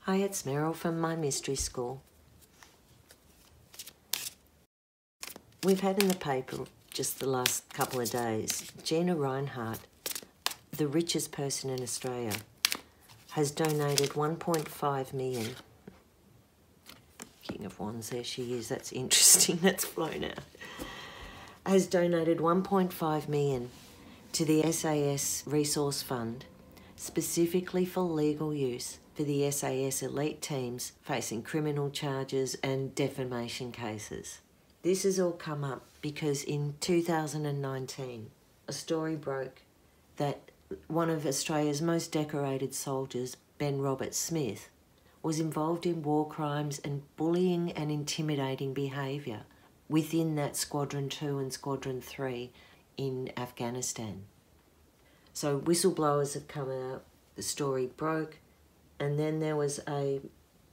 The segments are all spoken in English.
Hi, it's Merryl from my mystery school. We've had in the paper just the last couple of days, Gina Rinehart, the richest person in Australia, has donated 1.5 million. King of Wands, there she is, that's interesting, that's flown out. Has donated 1.5 million to the SAS Resource Fund, specifically for legal use for the SAS elite teams facing criminal charges and defamation cases. This has all come up because in 2019, a story broke that one of Australia's most decorated soldiers, Ben Robert Smith, was involved in war crimes and bullying and intimidating behaviour within that Squadron 2 and Squadron 3 in Afghanistan. So whistleblowers have come out, the story broke, and then there was a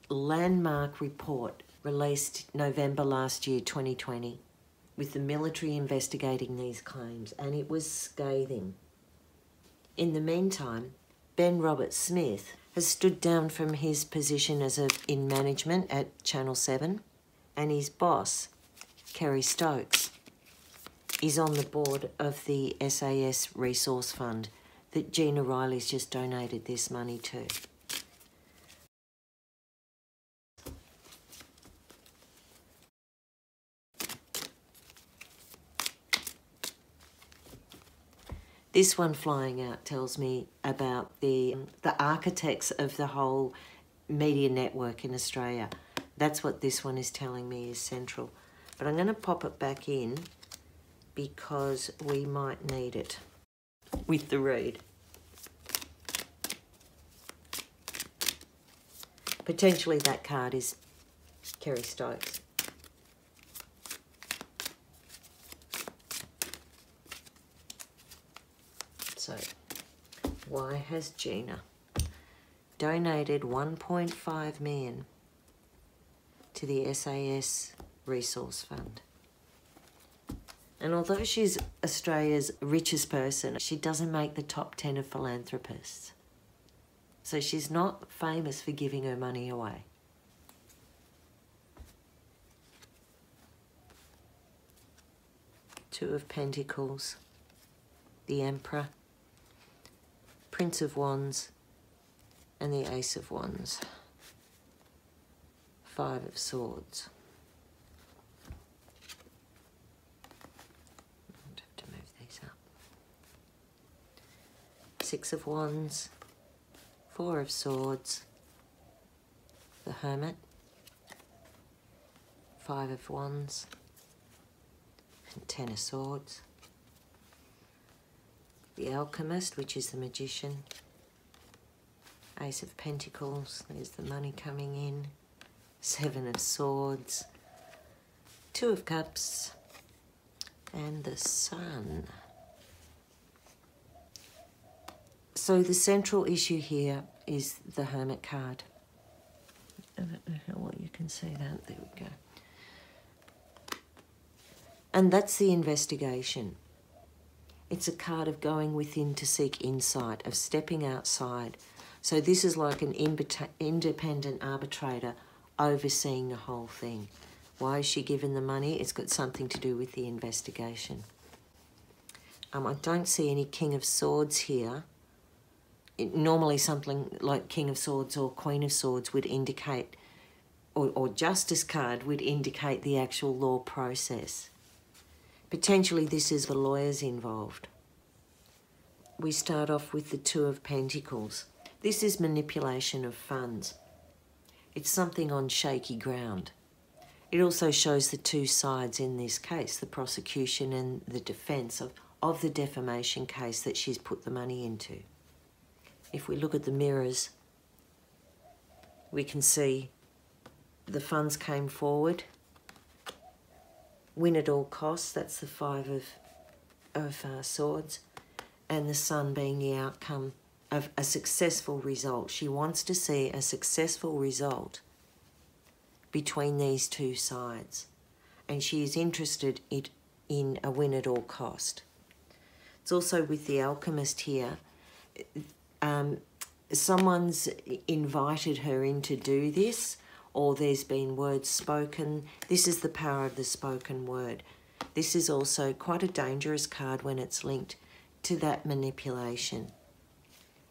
landmark report released November last year, 2020, with the military investigating these claims, and it was scathing. In the meantime, Ben Robert Smith has stood down from his position in management at Channel 7, and his boss, Kerry Stokes, is on the board of the SAS Resource Fund that Gina Riley's just donated this money to. This one flying out tells me about the architects of the whole media network in Australia. That's what this one is telling me is central. But I'm going to pop it back in because we might need it with the read. Potentially that card is Kerry Stokes. So, why has Gina donated 1.5 million to the SAS Resource Fund? And although she's Australia's richest person, she doesn't make the top 10 of philanthropists. So she's not famous for giving her money away. Two of Pentacles, the Emperor, Prince of Wands, and the Ace of Wands. Five of Swords. I'd have to move these up. Six of Wands, Four of Swords, the Hermit, Five of Wands, and Ten of Swords. The Alchemist, which is the Magician. Ace of Pentacles, there's the money coming in. Seven of Swords. Two of Cups. And the Sun. So the central issue here is the Hermit card. I don't know how well you can see that. There we go. And that's the investigation. It's a card of going within to seek insight, of stepping outside. So this is like an independent arbitrator overseeing the whole thing. Why is she given the money? It's got something to do with the investigation. I don't see any King of Swords here. Normally something like King of Swords or Queen of Swords would indicate, or Justice card would indicate the actual law process. Potentially this is the lawyers involved. We start off with the Two of Pentacles. This is manipulation of funds. It's something on shaky ground. It also shows the two sides in this case, the prosecution and the defence of the defamation case that she's put the money into. If we look at the mirrors, we can see the funds came forward. Win at all costs, that's the Five of Swords, and the Sun being the outcome of a successful result. She wants to see a successful result between these two sides, and she is interested in a win at all cost. It's also with the Alchemist here. someone's invited her in to do this, or there's been words spoken. This is the power of the spoken word. This is also quite a dangerous card when it's linked to that manipulation.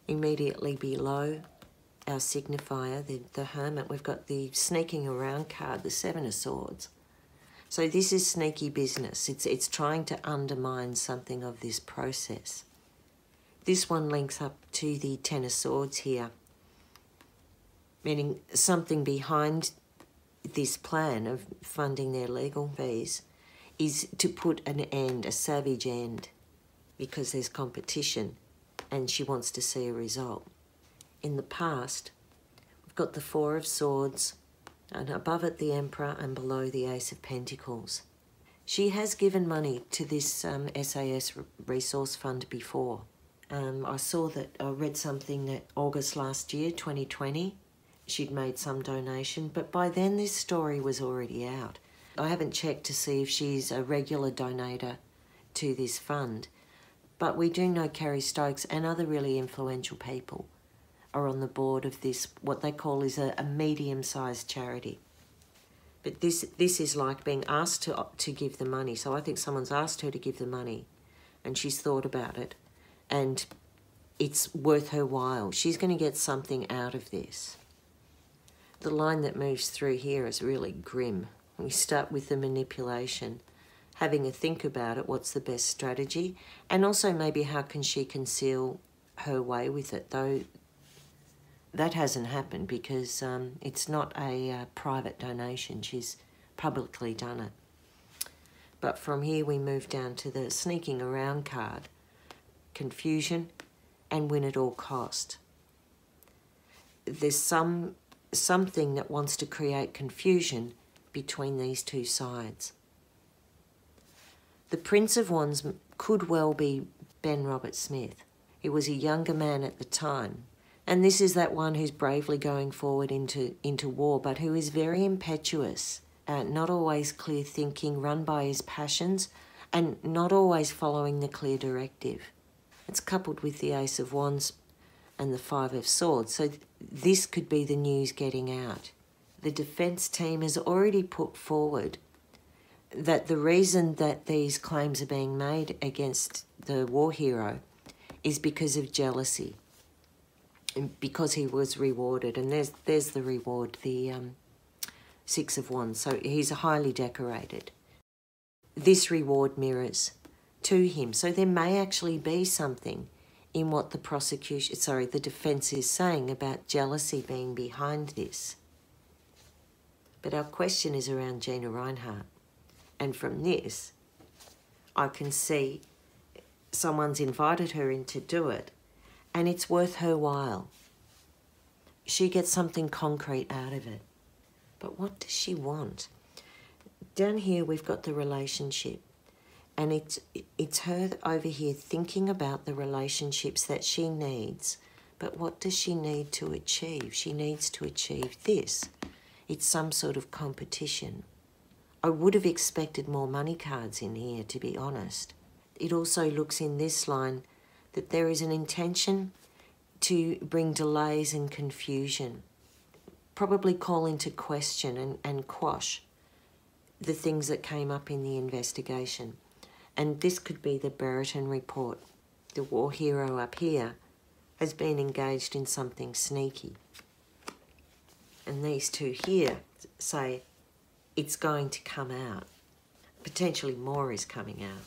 Immediately below our signifier, the Hermit, we've got the sneaking around card, the Seven of Swords. So this is sneaky business. It's trying to undermine something of this process. This one links up to the Ten of Swords here, meaning something behind this plan of funding their legal fees is to put an end, a savage end, because there's competition and she wants to see a result. In the past, we've got the Four of Swords, and above it the Emperor, and below the Ace of Pentacles. She has given money to this SAS resource fund before. I read something that August last year, 2020, she'd made some donation, but by then this story was already out. I haven't checked to see if she's a regular donator to this fund, but we do know Kerry Stokes and other really influential people are on the board of this, what they call is a medium-sized charity. But this is like being asked to give the money. So I think someone's asked her to give the money and she's thought about it and it's worth her while. She's going to get something out of this. The line that moves through here is really grim. We start with the manipulation, having a think about it, what's the best strategy, and also maybe how can she conceal her way with it, though that hasn't happened because it's not a private donation. She's publicly done it. But from here we move down to the sneaking around card, confusion, and win at all cost. There's something that wants to create confusion between these two sides. The Prince of Wands could well be Ben Robert Smith. He was a younger man at the time. And this is that one who's bravely going forward into war, but who is very impetuous, not always clear thinking, run by his passions, and not always following the clear directive. It's coupled with the Ace of Wands and the Five of Swords, so this could be the news getting out. The defence team has already put forward that the reason that these claims are being made against the war hero is because of jealousy. Because he was rewarded, and there's the reward, the Six of Wands. So he's highly decorated. This reward mirrors to him. So there may actually be something in what the defence is saying about jealousy being behind this. But our question is around Gina Rinehart. And from this, I can see someone's invited her in to do it, and it's worth her while. She gets something concrete out of it. But what does she want? Down here we've got the relationship, and it's her over here thinking about the relationships that she needs. But what does she need to achieve? She needs to achieve this. It's some sort of competition. I would have expected more money cards in here, to be honest. It also looks in this line that there is an intention to bring delays and confusion, probably call into question and quash the things that came up in the investigation. And this could be the Brereton report. The war hero up here has been engaged in something sneaky. And these two here say it's going to come out. Potentially more is coming out.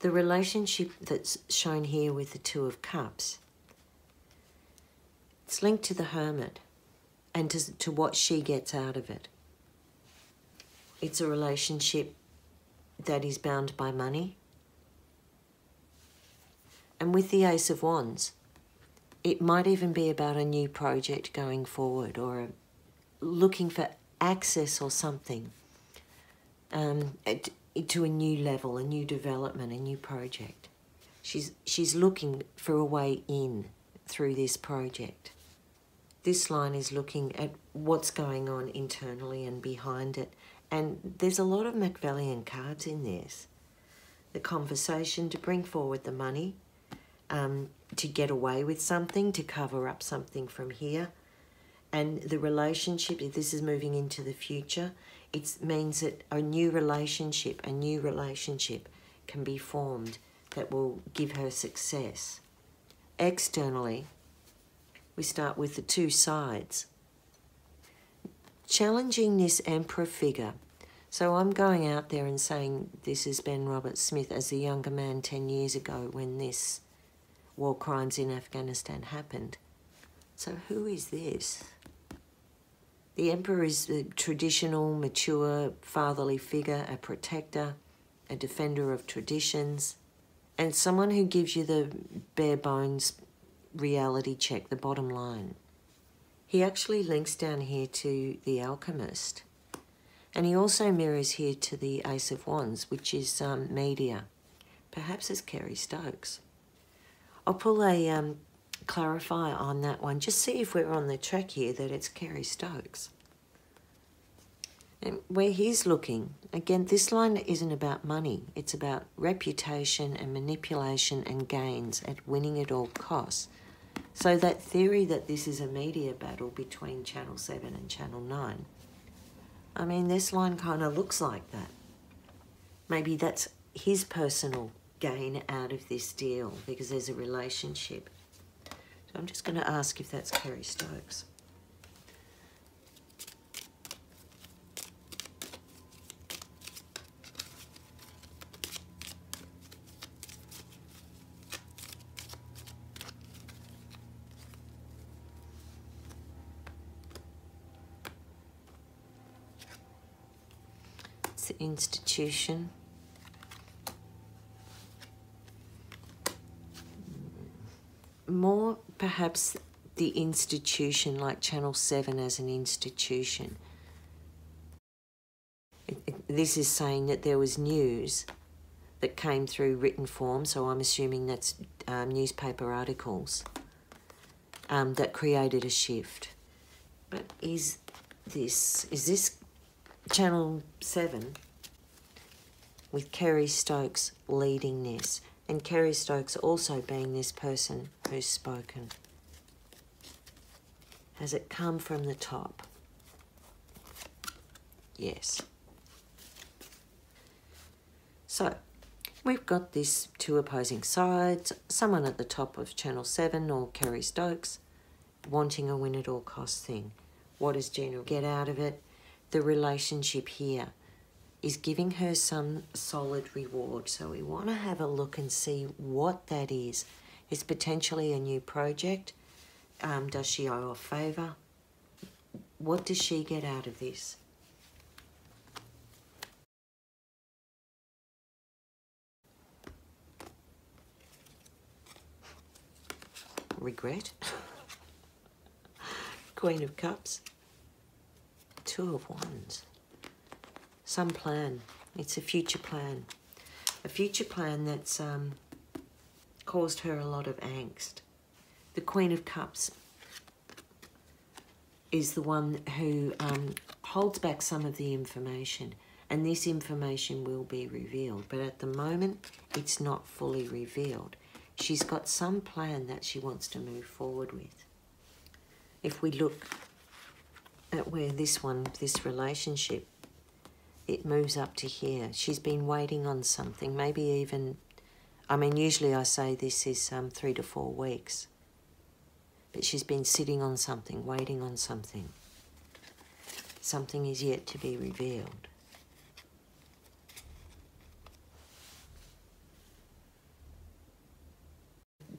The relationship that's shown here with the Two of Cups, it's linked to the Hermit and to what she gets out of it. It's a relationship that is bound by money. And with the Ace of Wands, it might even be about a new project going forward, or looking for access or something to a new level, a new development, a new project. She's looking for a way in through this project. This line is looking at what's going on internally and behind it. And there's a lot of Machiavellian cards in this. The conversation to bring forward the money, to get away with something, to cover up something from here. And the relationship, if this is moving into the future, it means that a new relationship can be formed that will give her success. Externally, we start with the two sides. Challenging this Emperor figure. So I'm going out there and saying this is Ben Robert Smith as a younger man 10 years ago when this war crimes in Afghanistan happened. So who is this? The Emperor is the traditional, mature, fatherly figure, a protector, a defender of traditions, and someone who gives you the bare bones reality check, the bottom line. He actually links down here to the Alchemist, and he also mirrors here to the Ace of Wands, which is media. Perhaps it's Kerry Stokes. I'll pull a clarifier on that one. Just see if we're on the track here that it's Kerry Stokes. And where he's looking, again, this line isn't about money. It's about reputation and manipulation and gains at winning at all costs. So that theory that this is a media battle between Channel 7 and Channel 9, I mean, this line kind of looks like that. Maybe that's his personal gain out of this deal because there's a relationship. So I'm just going to ask if that's Kerry Stokes. It's the institution. More perhaps the institution, like Channel 7 as an institution. This is saying that there was news that came through written form, so I'm assuming that's newspaper articles that created a shift. But is this Channel 7 with Kerry Stokes leading this? And Kerry Stokes also being this person who's spoken. Has it come from the top? Yes. So, we've got these two opposing sides, someone at the top of Channel 7 or Kerry Stokes wanting a win-at-all-costs thing. What does Gina get out of it? The relationship here is giving her some solid reward. So we want to have a look and see what that is. It's potentially a new project. Does she owe a favour? What does she get out of this? Regret? Queen of Cups. Two of Wands. Some plan. It's a future plan. A future plan that's caused her a lot of angst. The Queen of Cups is the one who holds back some of the information, and this information will be revealed, but at the moment it's not fully revealed. She's got some plan that she wants to move forward with. If we look at where this relationship, it moves up to here. She's been waiting on something, maybe even, I mean, usually I say this is 3 to 4 weeks. But she's been sitting on something, waiting on something. Something is yet to be revealed.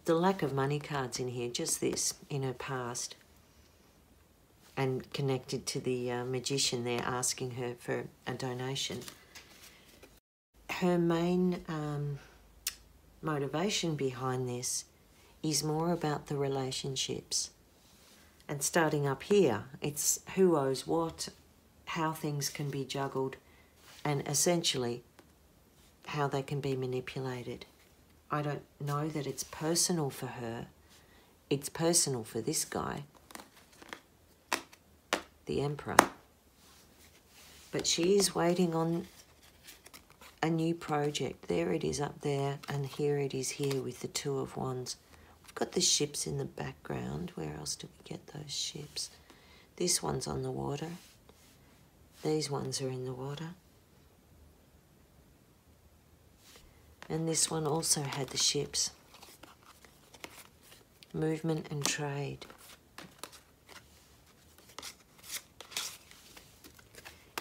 The lack of money cards in here, just this, in her past. And connected to the magician there asking her for a donation. Her main motivation behind this is more about the relationships. And starting up here, it's who owes what, how things can be juggled, and essentially how they can be manipulated. I don't know that it's personal for her. It's personal for this guy, the Emperor. But she is waiting on a new project. There it is up there, and here it is here with the Two of Wands. We've got the ships in the background. Where else do we get those ships? This one's on the water. These ones are in the water. And this one also had the ships. Movement and trade.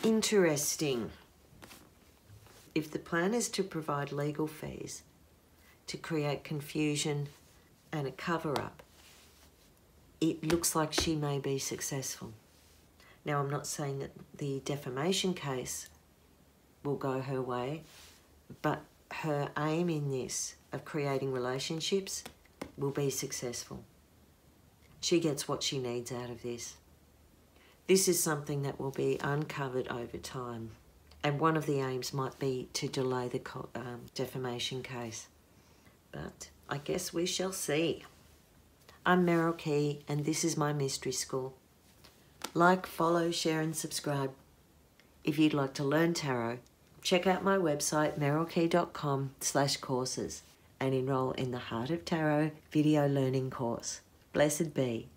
Interesting. If the plan is to provide legal fees, to create confusion and a cover-up, it looks like she may be successful. Now, I'm not saying that the defamation case will go her way, but her aim in this of creating relationships will be successful. She gets what she needs out of this. This is something that will be uncovered over time, and one of the aims might be to delay the defamation case. But I guess we shall see. I'm Merryl Key, and this is my mystery school. Like, follow, share and subscribe. If you'd like to learn tarot, check out my website merrylkey.com/courses and enroll in the Heart of Tarot video learning course. Blessed be.